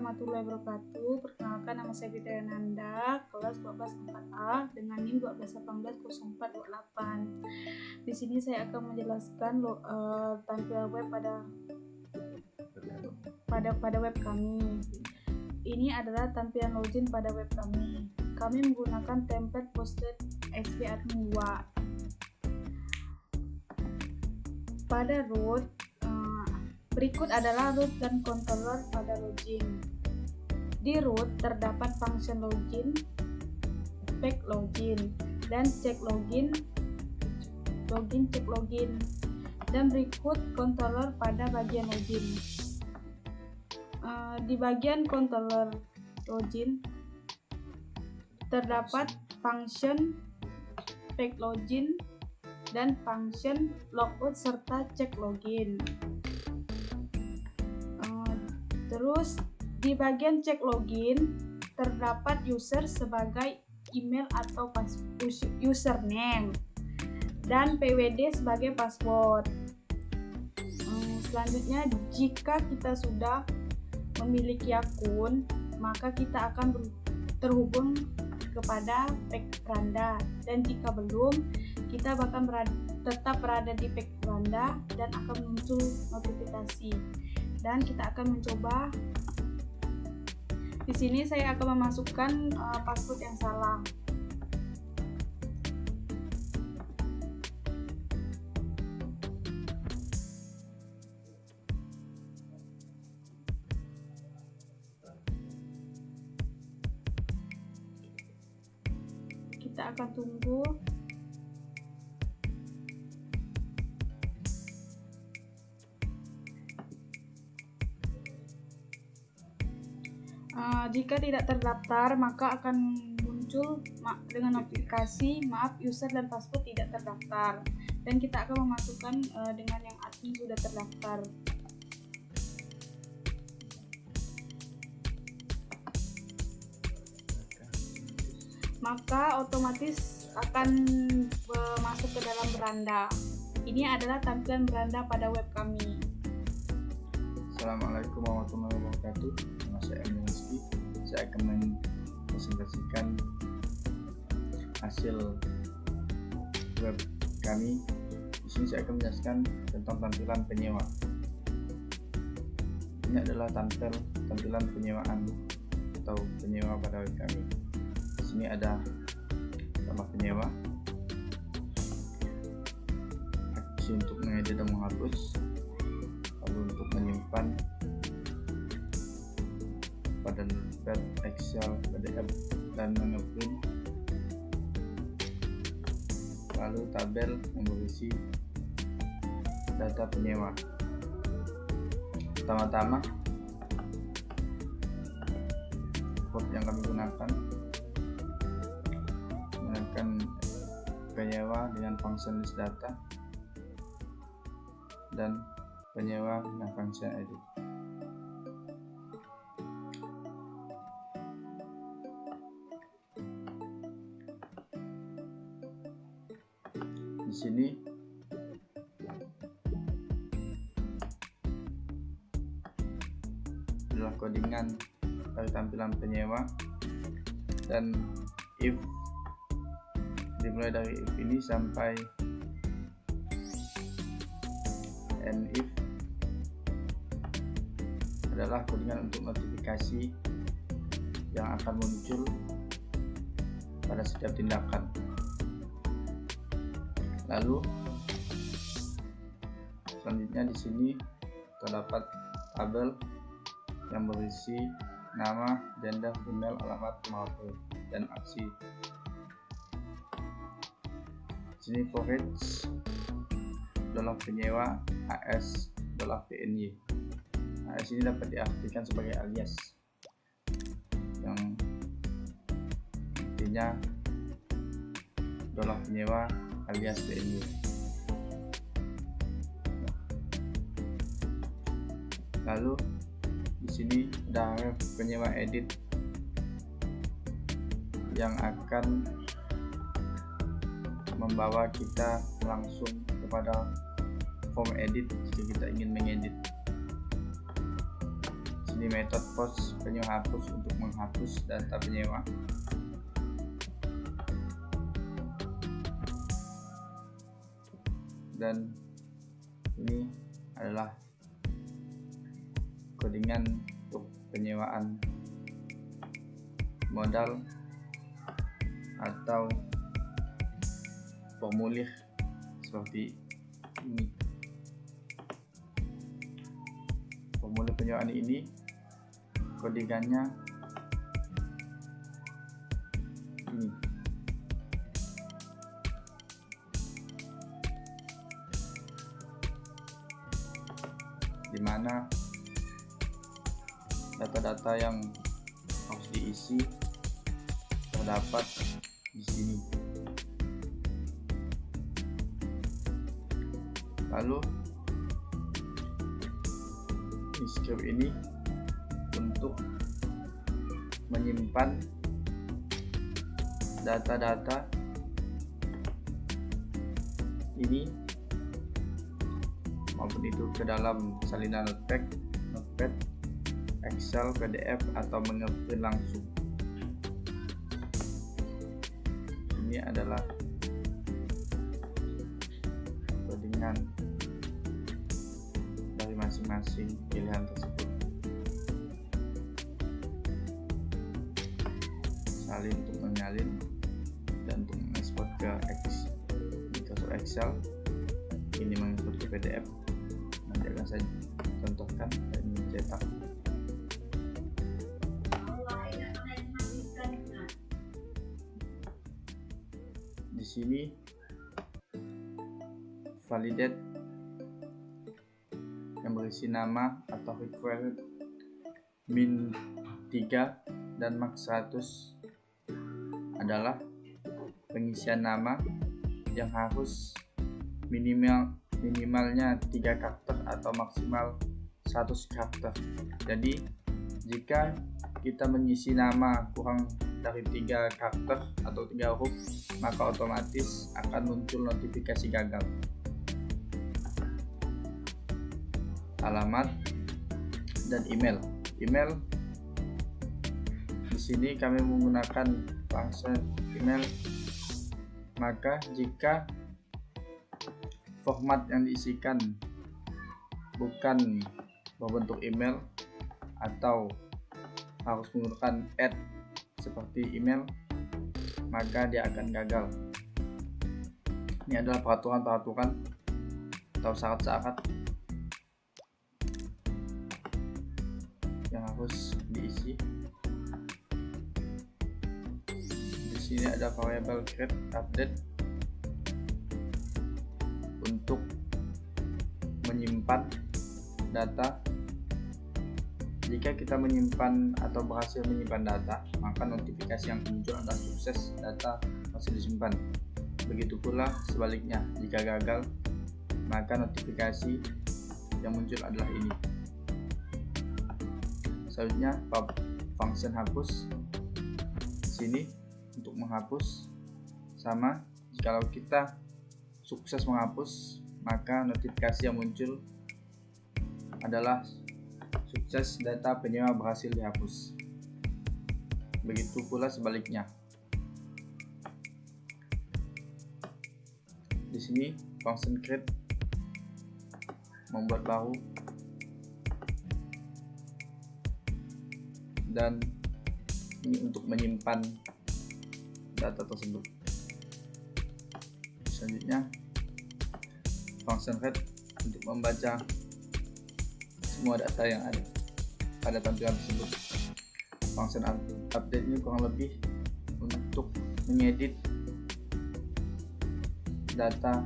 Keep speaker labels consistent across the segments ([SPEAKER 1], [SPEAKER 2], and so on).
[SPEAKER 1] warahmatullahi wabarakatuh. Perkenalkan, nama saya Fitria Nanda, kelas 12 4A dengan NIM 12180428. Di sini saya akan menjelaskan tampilan web pada web kami. Ini adalah tampilan login pada web kami. Kami menggunakan template Postgres XP Admin 2. Pada root, berikut adalah root dan controller pada login. Di root terdapat function login, pack login, dan check login, check login, dan berikut controller pada bagian login. Di bagian controller login terdapat function pack login dan function logout serta check login. Terus di bagian check login terdapat user sebagai email atau username dan PWD sebagai password. Selanjutnya, jika kita sudah memiliki akun, maka kita akan terhubung kepada pack Randa, dan jika belum, kita bakal tetap berada di pack Randa dan akan muncul notifikasi. Dan kita akan mencoba. Di sini saya akan memasukkan password yang salah. Kita akan tunggu. Jika tidak terdaftar, maka akan muncul dengan notifikasi maaf, user dan password tidak terdaftar, dan kita akan memasukkan dengan yang admin sudah terdaftar. Maka otomatis akan masuk ke dalam beranda. Ini adalah tampilan beranda pada web kami.
[SPEAKER 2] Assalamualaikum warahmatullahi wabarakatuh. Nama saya Emil Rizky. Saya akan mempresentasikan hasil web kami. Di sini saya akan menjelaskan tentang tampilan penyewa. Ini adalah tampilan penyewaan atau penyewa pada web kami. Di sini ada nama penyewa, aksi untuk mengedit dan menghapus, lalu untuk menyimpan pada Notepad, Excel, PDF, dan mengeprint, lalu tabel yang berisi data penyewa. Pertama-tama, code yang kami gunakan menggunakan penyewa dengan function list data dan penyewa dengan function edit. Di sini adalah codingan dari tampilan penyewa, dan if dimulai dari if ini sampai and if adalah codingan untuk notifikasi yang akan muncul pada setiap tindakan. Lalu selanjutnya di sini terdapat tabel yang berisi nama, gender, email, alamat, maupun dan aksi. Di sini forage $penyewa AS $PNY. AS ini dapat diartikan sebagai alias, yang artinya $penyewa alias PNY. Lalu di sini ada penyewa edit yang akan membawa kita langsung kepada form edit jika kita ingin mengedit. Di sini Ini metode post penyewa hapus untuk menghapus data penyewa. Dan ini adalah codingan untuk penyewaan modal atau formulir seperti ini. Formulir penyewaan ini codingannya ini. Di mana data-data yang harus diisi terdapat di sini. Lalu di script ini untuk menyimpan data-data ini maupun itu ke dalam salinan Notepad, Excel, PDF atau mengeprint langsung. Ini adalah codingan dari masing-masing pilihan tersebut. Salin untuk menyalin dan untuk mengekspor ke Microsoft Excel. Ini mengekspor ke PDF. Nanti akan saya contohkan dan mencetak. Di sini validate yang berisi nama atau required min 3 dan max 100 adalah pengisian nama yang harus minimalnya 3 karakter atau maksimal 100 karakter. Jadi jika kita mengisi nama kurang dari 3 karakter atau 3 huruf, maka otomatis akan muncul notifikasi gagal. Alamat dan email. Di sini kami menggunakan function email. Maka jika format yang diisikan bukan berbentuk email atau harus menggunakan add seperti email, maka dia akan gagal. Ini adalah peraturan-peraturan atau syarat-syarat yang harus diisi. Di sini ada variabel create update untuk menyimpan data. Jika kita menyimpan atau berhasil menyimpan data, maka notifikasi yang muncul adalah sukses, data masih disimpan. Begitu pula sebaliknya, jika gagal, maka notifikasi yang muncul adalah ini. Selanjutnya function hapus. Di sini untuk menghapus sama, jika kita sukses menghapus, maka notifikasi yang muncul adalah sukses, data penyewa berhasil dihapus. Begitu pula sebaliknya. Di sini function create membuat baru dan ini untuk menyimpan data tersebut. Selanjutnya function read untuk membaca semua data yang ada pada tampilan tersebut. Function update ini kurang lebih untuk mengedit data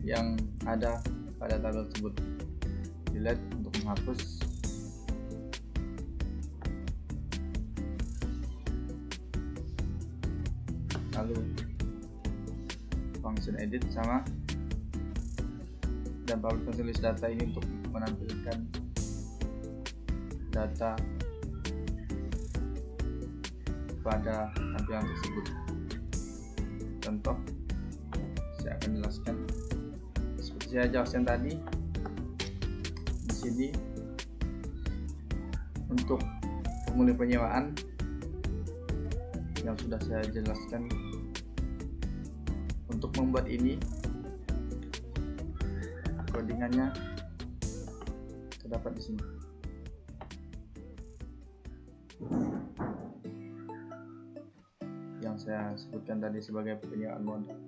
[SPEAKER 2] yang ada pada tabel tersebut. Delete untuk menghapus. Lalu function edit sama, dan public function list data ini untuk menampilkan data pada tampilan tersebut. Contoh saya akan jelaskan seperti saya jelaskan tadi. Di sini Untuk formulir penyewaan yang sudah saya jelaskan, untuk membuat ini codingannya terdapat di sini. Yang saya sebutkan tadi sebagai penyewaan modal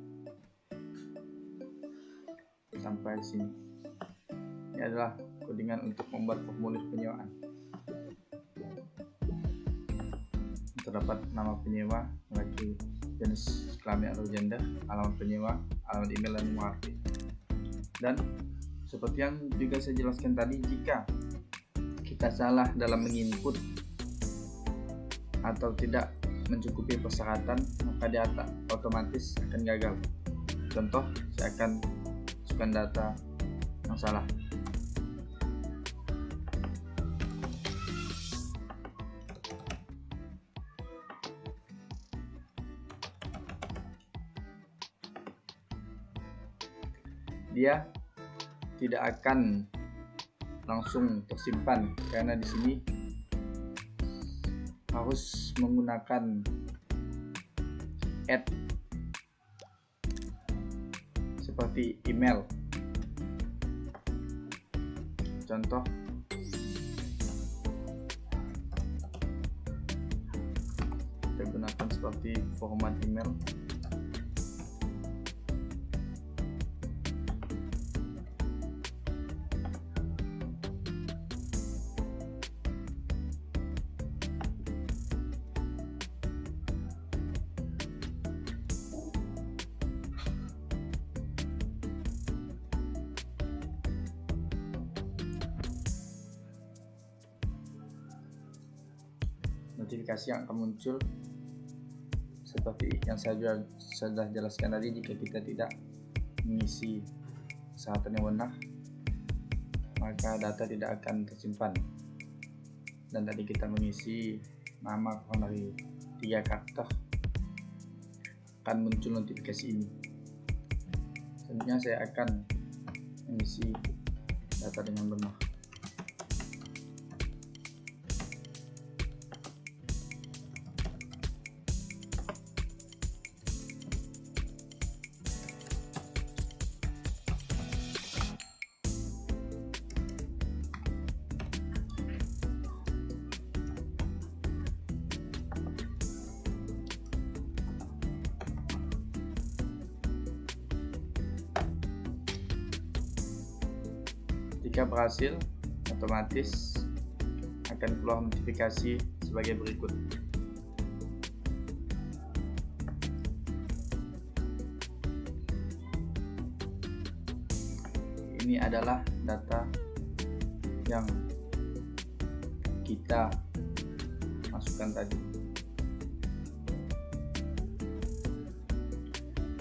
[SPEAKER 2] sampai sini. Ini adalah codingan untuk membuat formulir penyewaan. Terdapat nama penyewa, laki, jenis kelamin atau gender, alamat penyewa, alamat email, dan nomor HP. Dan seperti yang juga saya jelaskan tadi, jika kita salah dalam menginput atau tidak mencukupi persyaratan, maka data otomatis akan gagal. Contoh, saya akan masukkan data yang salah. Dia tidak akan langsung tersimpan karena di sini harus menggunakan add seperti email. Contoh, kita gunakan seperti format email. Notifikasi yang akan muncul seperti yang saya sudah jelaskan tadi, jika kita tidak mengisi persyaratan yang benar, maka data tidak akan tersimpan. Dan tadi kita mengisi nama kurang dari 3 karakter, akan muncul notifikasi ini. Selanjutnya saya akan mengisi data dengan benar. Jika berhasil, otomatis akan keluar notifikasi sebagai berikut. Ini adalah data yang kita masukkan tadi.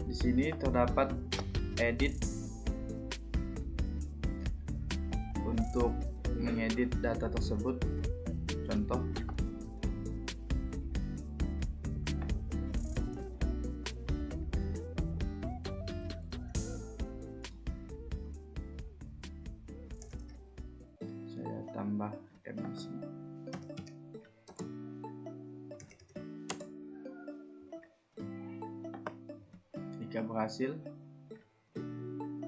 [SPEAKER 2] Di sini terdapat edit untuk mengedit data tersebut. Contoh, saya tambah M di sini. Jika berhasil,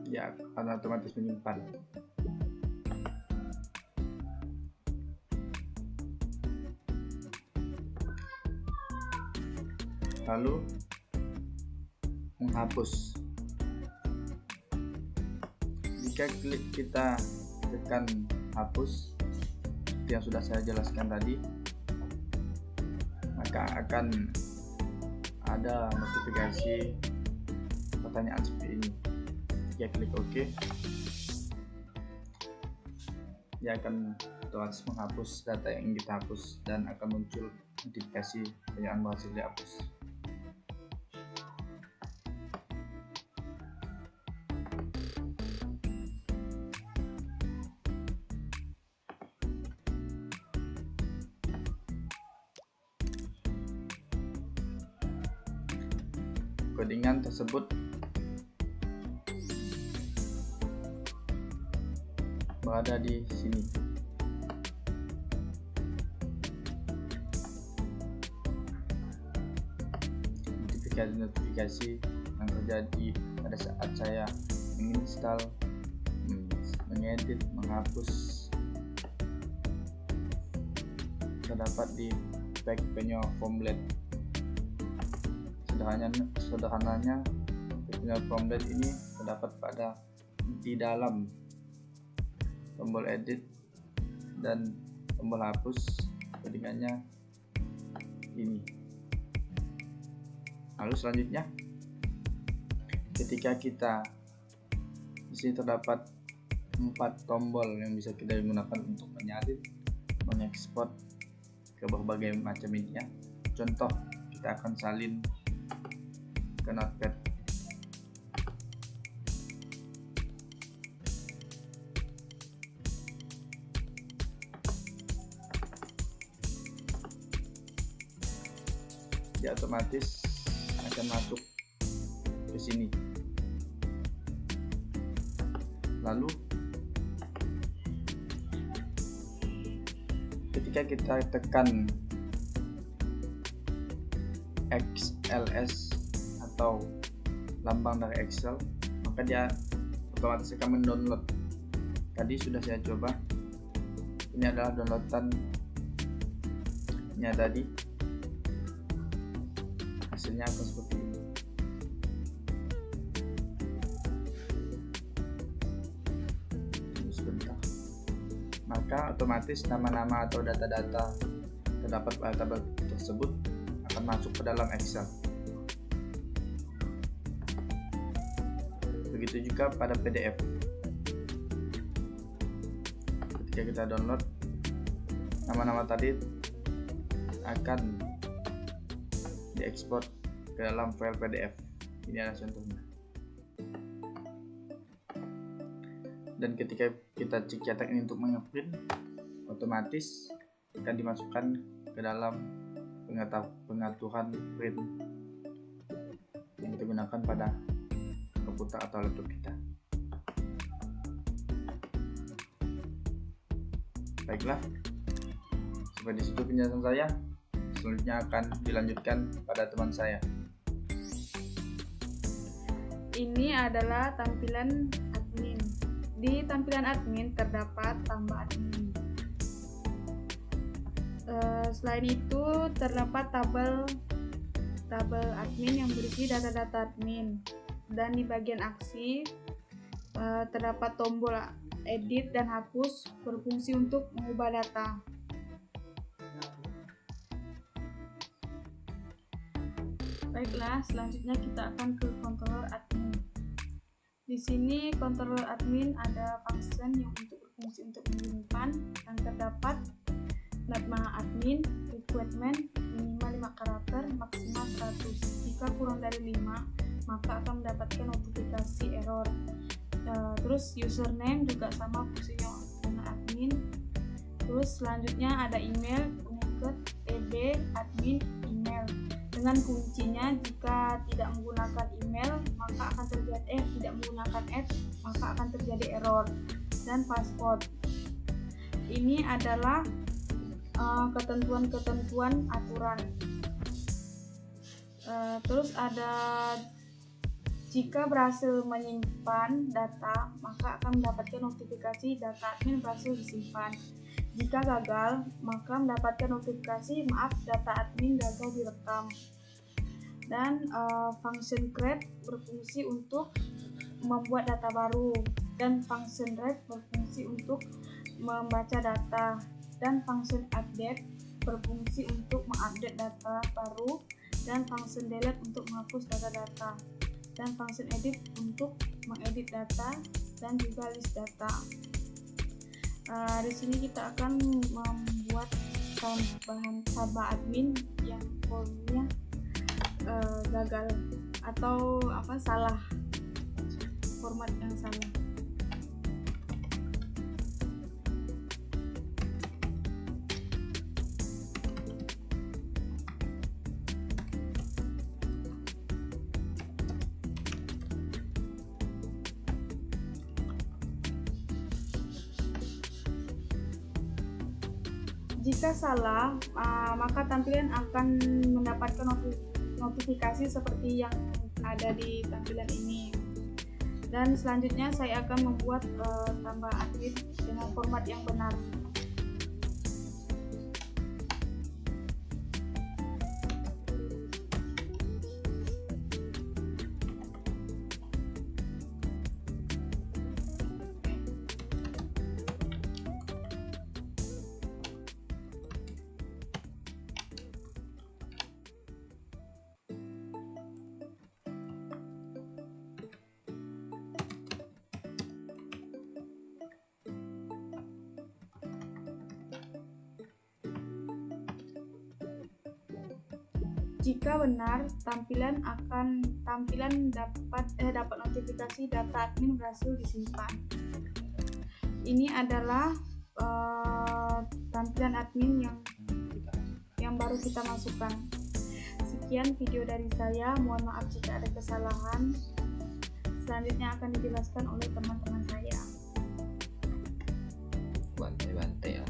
[SPEAKER 2] dia akan otomatis menyimpan. Lalu menghapus. Jika kita tekan hapus seperti yang sudah saya jelaskan tadi, maka akan ada notifikasi pertanyaan seperti ini. Jika klik OK, dia akan otomatis menghapus data yang ingin kita hapus dan akan muncul notifikasi pertanyaan berhasil dihapus. Codingan tersebut berada di sini. notifikasi yang terjadi pada saat saya menginstal, mengedit, menghapus terdapat di pack penyor Formblade. Sederhananya penyor Formblade ini terdapat di dalam tombol edit dan tombol hapus, perbandingannya ini. Lalu selanjutnya, ketika kita di sini terdapat 4 tombol yang bisa kita gunakan untuk menyalin, mengekspor ke berbagai macam media. Contoh, kita akan salin ke Notepad. Dia otomatis akan masuk ke sini. Lalu ketika kita tekan XLS atau lambang dari Excel, maka dia otomatis akan mendownload. Tadi sudah saya coba, ini adalah downloadannya tadi, hasilnya akan seperti ini. Sebentar. Maka otomatis nama-nama atau data-data terdapat pada tabel tersebut akan masuk ke dalam Excel. Begitu juga pada PDF. Ketika kita download, nama-nama tadi akan diekspor ke dalam file PDF. Ini adalah contohnya. Dan ketika kita cetak ini untuk mengeprint, otomatis akan dimasukkan ke dalam pengaturan print yang kita gunakan pada komputer atau laptop kita. Baiklah, sampai di situ penjelasan saya. Selanjutnya akan dilanjutkan pada teman saya.
[SPEAKER 1] Ini adalah tampilan admin. Di tampilan admin terdapat tambah admin. Selain itu terdapat tabel admin yang berisi data-data admin, dan di bagian aksi terdapat tombol edit dan hapus berfungsi untuk mengubah data. Baiklah, selanjutnya kita akan ke controller admin. Di sini controller admin ada function yang berfungsi untuk menyimpan, yang terdapat nama admin, requirement minimal 5 karakter, maksimal 100. Jika kurang dari 5, maka akan mendapatkan notifikasi error. Terus username juga sama fungsinya dengan admin. Terus selanjutnya ada email, uniked, tb, admin, email. Dengan kuncinya, jika tidak menggunakan email maka akan terjadi tidak menggunakan add maka akan terjadi error. Dan password. Ini adalah ketentuan-ketentuan aturan. Terus ada jika berhasil menyimpan data maka akan mendapatkan notifikasi data admin berhasil disimpan. Jika gagal maka mendapatkan notifikasi maaf data admin gagal direkam. Dan function create berfungsi untuk membuat data baru, dan function write berfungsi untuk membaca data, dan function update berfungsi untuk mengupdate data baru, dan function delete untuk menghapus data-data, dan function edit untuk mengedit data dan juga list data. Di sini kita akan membuat tambahan tabel admin yang formnya gagal atau salah, format yang salah. Jika salah, maka tampilan akan mendapatkan notifikasi seperti yang ada di tampilan ini. Dan selanjutnya saya akan membuat tambah admin dengan format yang benar. Jika benar, tampilan dapat notifikasi data admin berhasil disimpan. Ini adalah tampilan admin yang baru kita masukkan. Sekian video dari saya, mohon maaf jika ada kesalahan. Selanjutnya akan dijelaskan oleh teman-teman saya.
[SPEAKER 3] Bantai ya.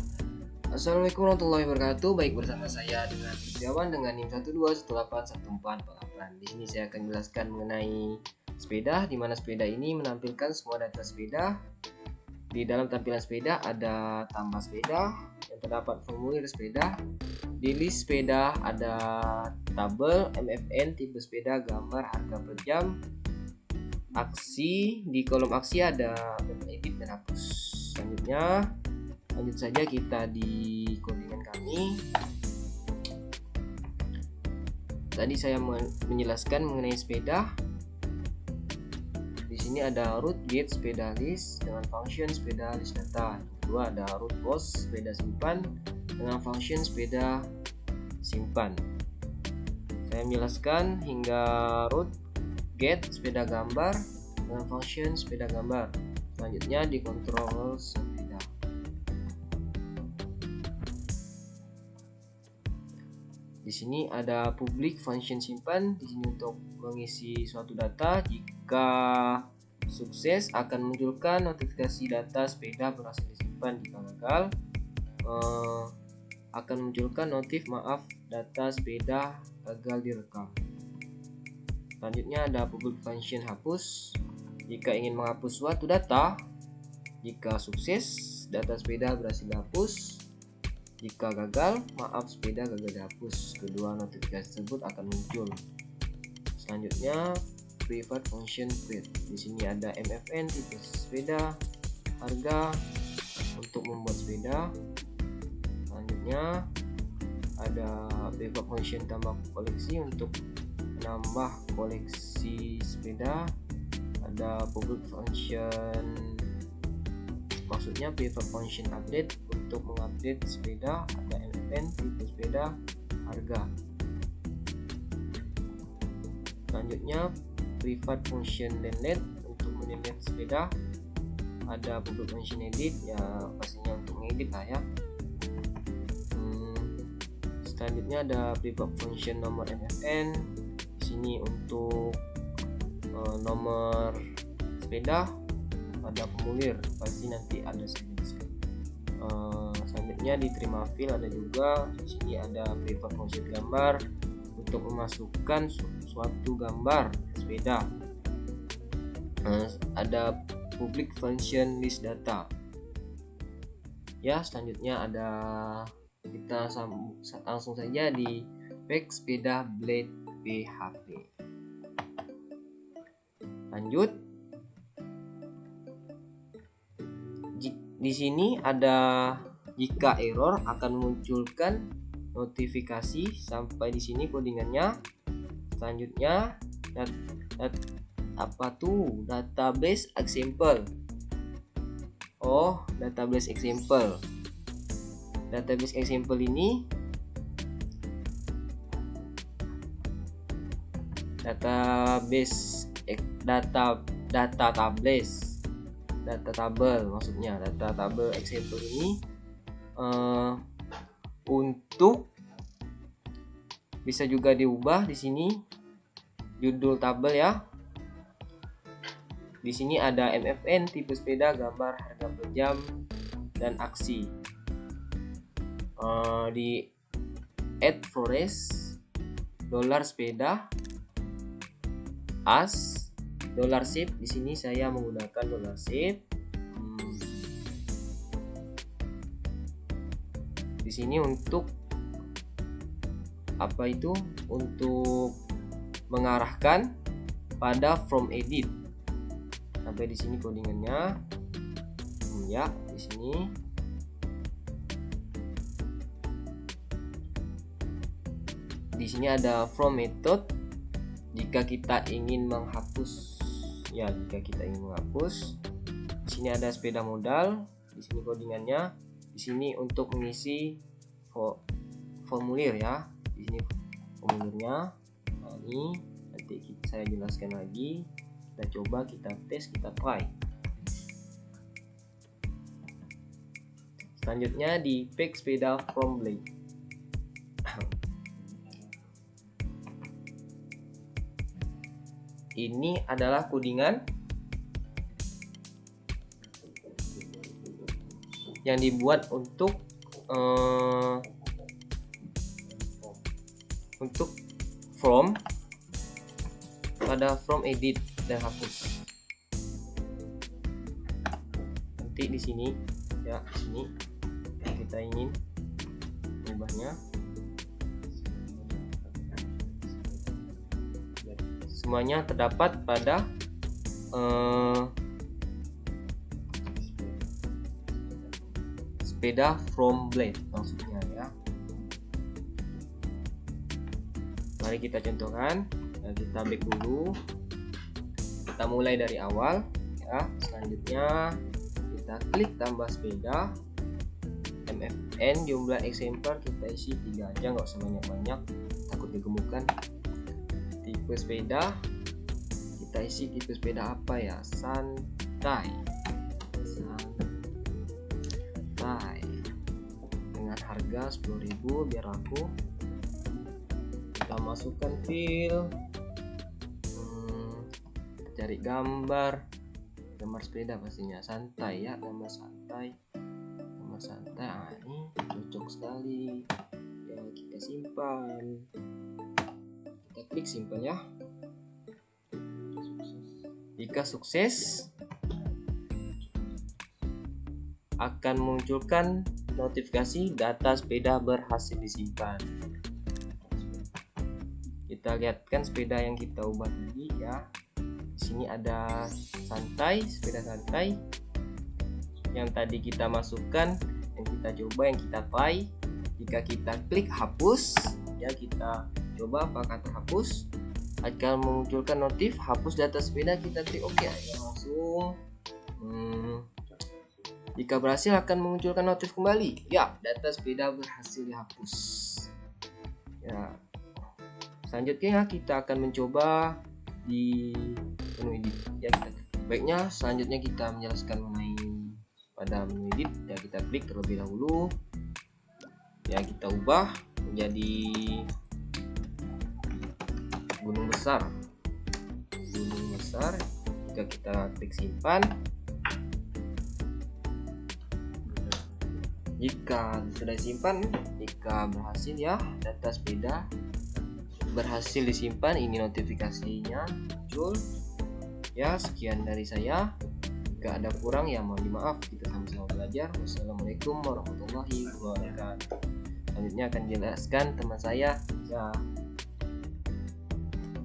[SPEAKER 3] Assalamualaikum warahmatullahi wabarakatuh. Baik, bersama saya dengan Setiawan dengan NIM 12181448. Di sini saya akan menjelaskan mengenai sepeda, di mana sepeda ini menampilkan semua data sepeda. Di dalam tampilan sepeda ada tambah sepeda, yang terdapat formulir sepeda. Di list sepeda ada tabel, MFN, tipe sepeda, gambar, harga per jam, aksi. Di kolom aksi ada edit dan hapus. Selanjutnya lanjut saja kita di codingan kami. Tadi saya menjelaskan mengenai sepeda. Di sini ada root get sepeda list dengan function sepeda list data. Kedua ada root post sepeda simpan dengan function sepeda simpan. Saya menjelaskan hingga root get sepeda gambar dengan function sepeda gambar. Selanjutnya di kontrol sepeda. Di sini ada public function simpan. Di sini untuk mengisi suatu data. Jika sukses akan munculkan notifikasi data sepeda berhasil disimpan. Jika gagal akan munculkan notif maaf data sepeda gagal direkam. Selanjutnya ada public function hapus. Jika ingin menghapus suatu data, jika sukses data sepeda berhasil dihapus. Jika gagal, maaf sepeda gagal dihapus. Kedua notifikasi tersebut akan muncul. Selanjutnya private function create. Di sini ada MFN, tipe sepeda, harga untuk membuat sepeda. Selanjutnya ada private function tambah koleksi untuk menambah koleksi sepeda. Ada public function, maksudnya private function update untuk mengupdate sepeda. Ada MFN, tipe sepeda, harga. Selanjutnya private function delete untuk mendelete sepeda. Ada public function edit, ya pastinya untuk ngedit lah ya. Selanjutnya ada private function nomor MFN. Di sini untuk nomor sepeda. Ada formulir, pasti nanti ada selanjutnya di terima file ada juga. Di sini ada private function gambar untuk memasukkan suatu gambar sepeda. Ada public function list data. Ya, selanjutnya ada, kita langsung saja di pack sepeda blade PHP. Lanjut. Di sini ada jika error akan munculkan notifikasi. Sampai di sini codingannya. Selanjutnya database example. Database example. Database example ini data tabel maksudnya. Data tabel example ini untuk bisa juga diubah. Di sini judul tabel ya. Di sini ada MFN, tipe sepeda, gambar, harga per jam, dan aksi. Di add forest $sepeda as $ship. Di sini saya menggunakan $ship. Di sini untuk apa itu? Untuk mengarahkan pada from edit. Sampai di sini codingannya. Ya, di sini. Di sini ada from method. Jika kita ingin menghapus, ya jika kita ingin menghapus, di sini ada sepeda modal. Di sini codingannya. Di sini untuk mengisi formulir ya. Di sini formulirnya. Nah, ini nanti saya jelaskan lagi. Kita coba, kita tes, kita try. Selanjutnya di pack sepeda from blade. Ini adalah codingan yang dibuat untuk from pada from edit dan hapus. Nanti di sini ya, di sini kita ingin mengubahnya. Semuanya terdapat pada sepeda from blade maksudnya ya. Mari kita contohkan. Kita back dulu. Kita mulai dari awal ya. Selanjutnya kita klik tambah sepeda. MFN jumlah exemplar kita isi 3 aja, nggak usah banyak-banyak, takut kegemukan. Tipe sepeda kita isi tipe sepeda apa ya? Santai dengan harga 10.000 biar aku. Kita masukkan file, cari gambar sepeda pastinya santai ya, gambar santai. Nah, ini cocok sekali ya, kita simpan, kita klik simpan ya. Jika sukses akan munculkan notifikasi data sepeda berhasil disimpan. Kita lihatkan sepeda yang kita ubah tadi ya. Di sini ada sepeda santai yang tadi kita masukkan, yang kita coba, yang kita try. Jika kita klik hapus ya, kita coba pakai kata hapus, akan memunculkan notif hapus data sepeda. Kita klik oke ya, langsung. Jika berhasil akan memunculkan notif kembali ya, data sepeda berhasil dihapus ya. Selanjutnya kita akan mencoba di menu edit ya. Baiknya selanjutnya kita menjelaskan mengenai pada menu edit ya. Kita klik terlebih dahulu ya, kita ubah menjadi gunung besar. Jika kita klik simpan, jika sudah disimpan, jika berhasil ya, data sepeda berhasil disimpan. Ini notifikasinya muncul ya. Sekian dari saya, jika ada kurang ya mohon dimaaf. Kita sama-sama belajar. Wassalamualaikum warahmatullahi wabarakatuh. Selanjutnya akan jelaskan teman saya ya.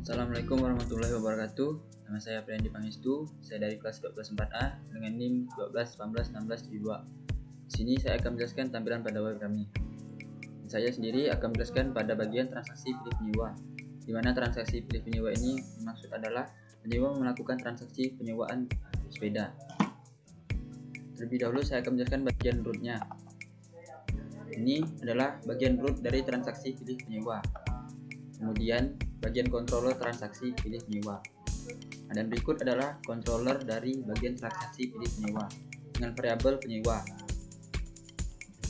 [SPEAKER 2] Assalamualaikum warahmatullahi wabarakatuh. Nama saya Priyandi Pangestu. Saya dari kelas 12 4A dengan NIM 12181672. Di sini saya akan menjelaskan tampilan pada web kami. Saya sendiri akan menjelaskan pada bagian transaksi pilih penyewa, di mana transaksi pilih penyewa ini maksud adalah penyewa melakukan transaksi penyewaan sepeda. Terlebih dahulu saya akan menjelaskan bagian rootnya. Ini adalah bagian root dari transaksi pilih penyewa. Kemudian bagian controller transaksi pilih penyewa. Dan berikut adalah controller dari bagian transaksi pilih penyewa dengan variabel penyewa.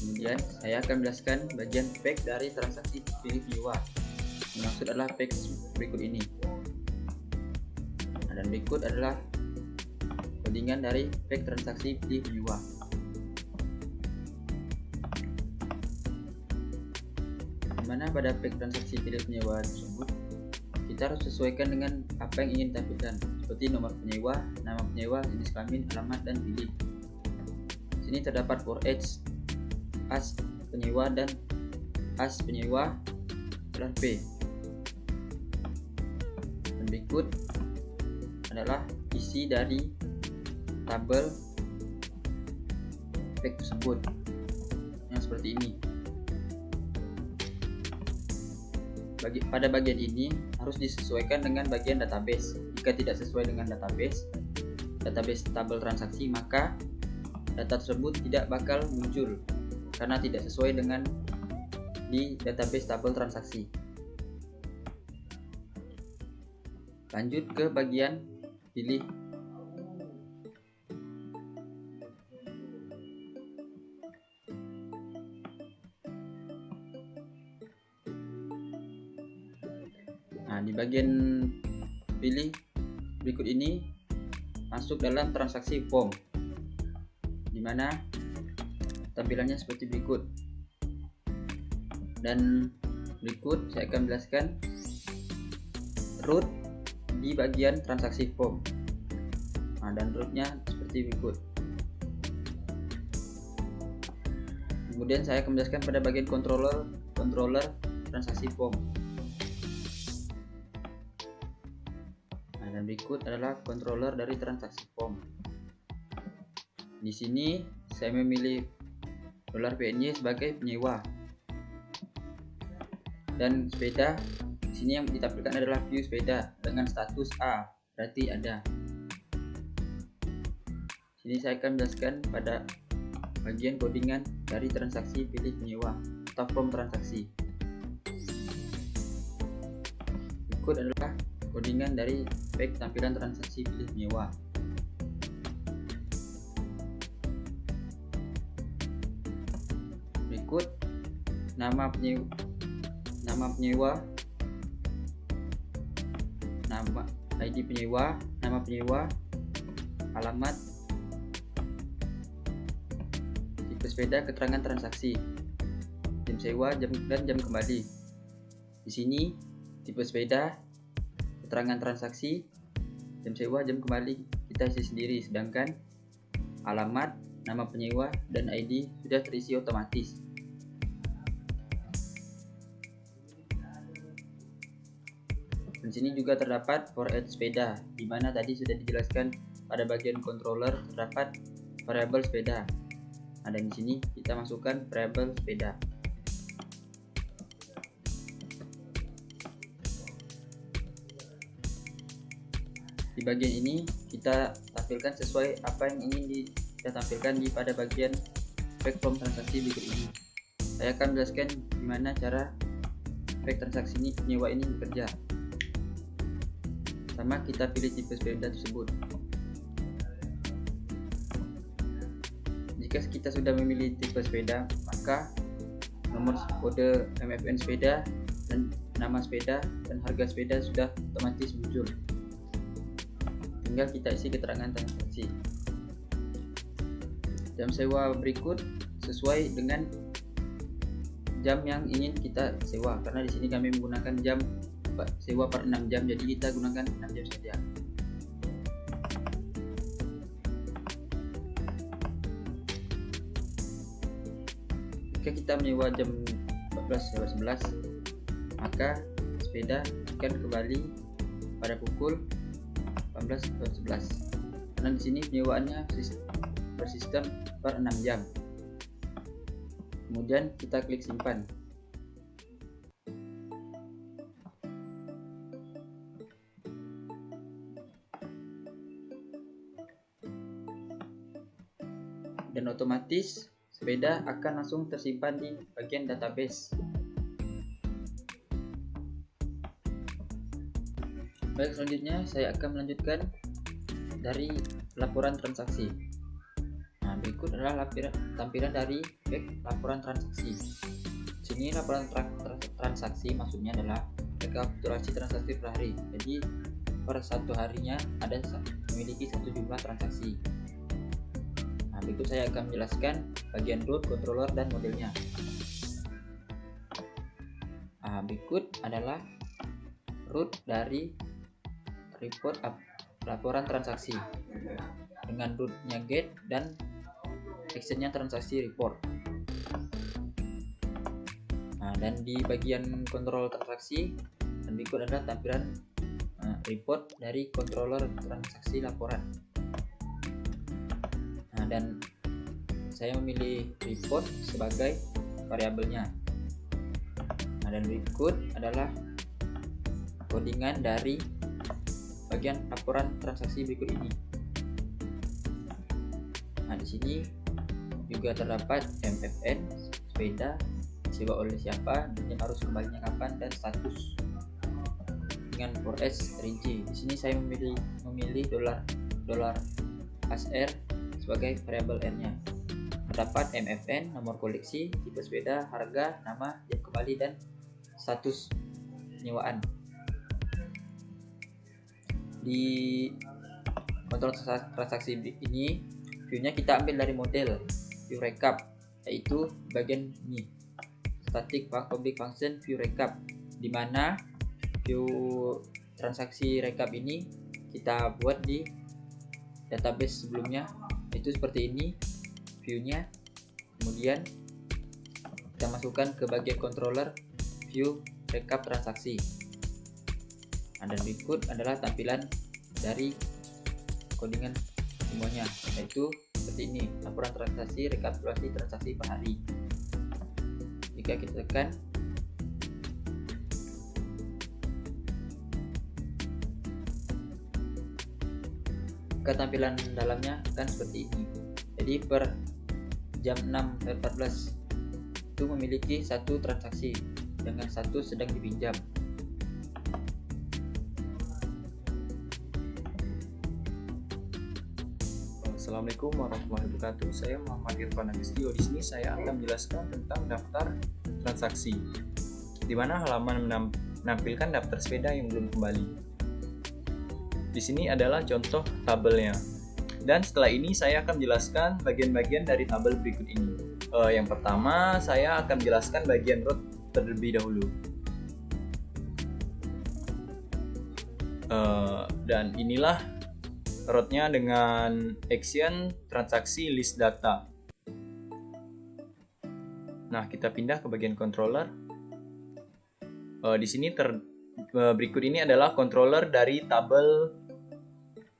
[SPEAKER 2] Kemudian saya akan menjelaskan bagian pack dari transaksi pilih penyewa. Maksud adalah pack berikut ini. Dan berikut adalah codingan dari pack transaksi pilih penyewa. Dimana dimana pada pek transaksi pilih penyewa tersebut kita harus sesuaikan dengan apa yang ingin ditampilkan, seperti nomor penyewa, nama penyewa, jenis kelamin, alamat, dan pilih. Sini terdapat for each as penyewa dan as penyewa P. Dan berikut adalah isi dari tabel pek tersebut yang seperti ini. Pada bagian ini harus disesuaikan dengan bagian database. Jika tidak sesuai dengan database tabel transaksi, maka data tersebut tidak bakal muncul karena tidak sesuai dengan di database tabel transaksi. Lanjut ke bagian pilih. Nah, di bagian pilih berikut ini masuk dalam transaksi form, di mana tampilannya seperti berikut. Dan berikut saya akan menjelaskan root di bagian transaksi form. Nah, dan rootnya seperti berikut. Kemudian saya akan menjelaskan pada bagian controller transaksi form. Dan berikut adalah controller dari transaksi form. Di sini saya memilih $PNY sebagai penyewa. Dan sepeda di sini yang ditampilkan adalah view sepeda dengan status A, berarti ada. Sini saya akan menjelaskan pada bagian codingan dari transaksi pilih penyewa atau form transaksi. Berikut adalah codingan dari pek tampilan transaksi pilih penyewa. Berikut nama penyewa, nama ID penyewa, nama penyewa, alamat, tipe sepeda, keterangan transaksi, jam sewa, dan jam kembali. Di sini tipe sepeda, keterangan transaksi, jam sewa, jam kembali kita isi sendiri, sedangkan alamat, nama penyewa, dan ID sudah terisi otomatis. Dan sini juga terdapat for each sepeda, di mana tadi sudah dijelaskan pada bagian controller terdapat variabel sepeda. Nah, dan di sini kita masukkan variabel sepeda. Di bagian ini kita tampilkan sesuai apa yang ingin kita tampilkan di pada bagian pek form transaksi berikut ini. Saya akan menjelaskan gimana cara pek transaksi ini penyewa ini bekerja. Pertama, kita pilih tipe sepeda tersebut. Jika kita sudah memilih tipe sepeda, maka nomor kode MFN sepeda dan nama sepeda dan harga sepeda sudah otomatis muncul. Tinggal kita isi keterangan transaksi. Jam sewa berikut sesuai dengan jam yang ingin kita sewa, karena di sini kami menggunakan jam sewa per 6 jam, jadi kita gunakan 6 jam saja. Jika kita menyewa jam 14.11, maka sepeda akan kembali pada pukul 18.11, karena di sini penyewaannya bersistem per 6 jam. Kemudian kita klik simpan. Dan otomatis sepeda akan langsung tersimpan di bagian database. Baik, selanjutnya saya akan melanjutkan dari laporan transaksi. Nah, berikut adalah tampilan dari laporan transaksi. Di sini laporan transaksi maksudnya adalah rekapitulasi transaksi per hari. Jadi per satu harinya ada memiliki satu jumlah transaksi. Nah, berikut saya akan menjelaskan bagian root, controller, dan modelnya.
[SPEAKER 4] Berikut adalah root dari laporan transaksi dengan rootnya get dan actionnya transaksi report. Dan di bagian kontrol transaksi, dan berikut adalah tampilan report dari controller transaksi laporan. Dan saya memilih report sebagai variabelnya. Dan berikut adalah codingan dari bagian laporan transaksi berikut ini. Di sini juga terdapat MFN, sepeda, disewa oleh siapa, yang harus kembalinya kapan, dan status dengan 4S rinci. Di sini saya memilih dolar ASR sebagai variabel R-nya. Terdapat MFN, nomor koleksi, tipe sepeda, harga, nama, jam kembali, dan status penyewaan. Di kontrol transaksi ini, view-nya kita ambil dari model view recap, yaitu bagian ini, static public function view recap, di mana view transaksi recap ini kita buat di database sebelumnya, itu seperti ini view-nya. Kemudian kita masukkan ke bagian controller view recap transaksi. Dan berikut adalah tampilan dari codingan semuanya, yaitu seperti ini, laporan transaksi, rekapitulasi transaksi per hari. Jika kita tekan ke tampilan dalamnya akan seperti ini. Jadi per jam 6.14 itu memiliki satu transaksi dengan satu sedang dipinjam.
[SPEAKER 2] Assalamualaikum warahmatullahi wabarakatuh. Saya Muhammad Irfan Agustio. Di sini saya akan menjelaskan tentang daftar transaksi, di mana halaman menampilkan daftar sepeda yang belum kembali. Di sini adalah contoh tabelnya. Dan setelah ini saya akan menjelaskan bagian-bagian dari tabel berikut ini. Yang pertama, saya akan menjelaskan bagian root terlebih dahulu. Dan inilah rootnya dengan action transaksi list data. Nah, kita pindah ke bagian controller. Di sini berikut ini adalah controller dari tabel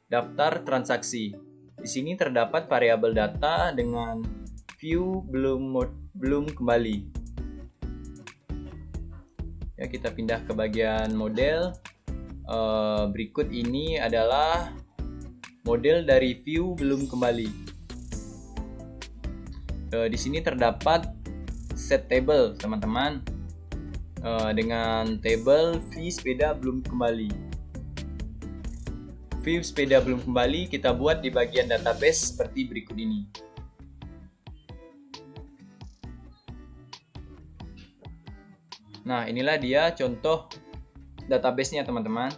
[SPEAKER 2] daftar transaksi. Di sini terdapat variabel data dengan view belum kembali. Ya, kita pindah ke bagian model. Berikut ini adalah model dari view belum kembali. Di sini terdapat set table, teman-teman, dengan table view sepeda belum kembali. View sepeda belum kembali kita buat di bagian database seperti berikut ini. Nah, inilah dia contoh database-nya, teman-teman.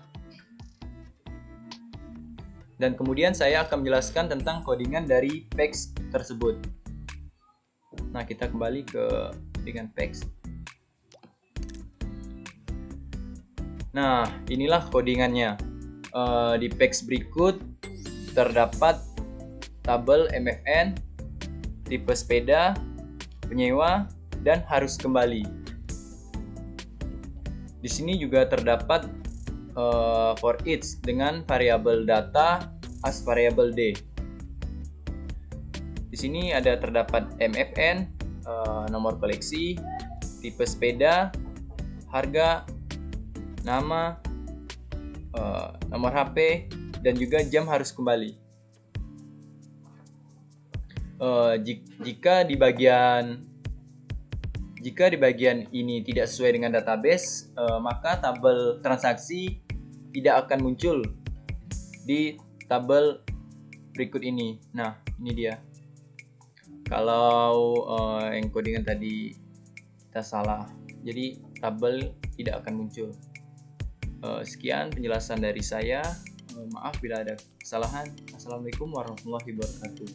[SPEAKER 2] Dan kemudian saya akan menjelaskan tentang codingan dari PEX tersebut. Nah, kita kembali ke dengan PEX. Nah, inilah codingannya. Di PEX berikut terdapat tabel MFN, tipe sepeda, penyewa, dan harus kembali. Di sini juga terdapat for each dengan variabel data as variabel D. Di sini ada terdapat MFN, nomor koleksi, tipe sepeda, harga, nama, nomor HP, dan juga jam harus kembali. Jika di bagian ini tidak sesuai dengan database, maka tabel transaksi tidak akan muncul di tabel berikut ini. Nah, ini dia. Kalau yang codingan tadi kita salah, jadi tabel tidak akan muncul. Sekian penjelasan dari saya. Maaf bila ada kesalahan. Assalamualaikum warahmatullahi wabarakatuh.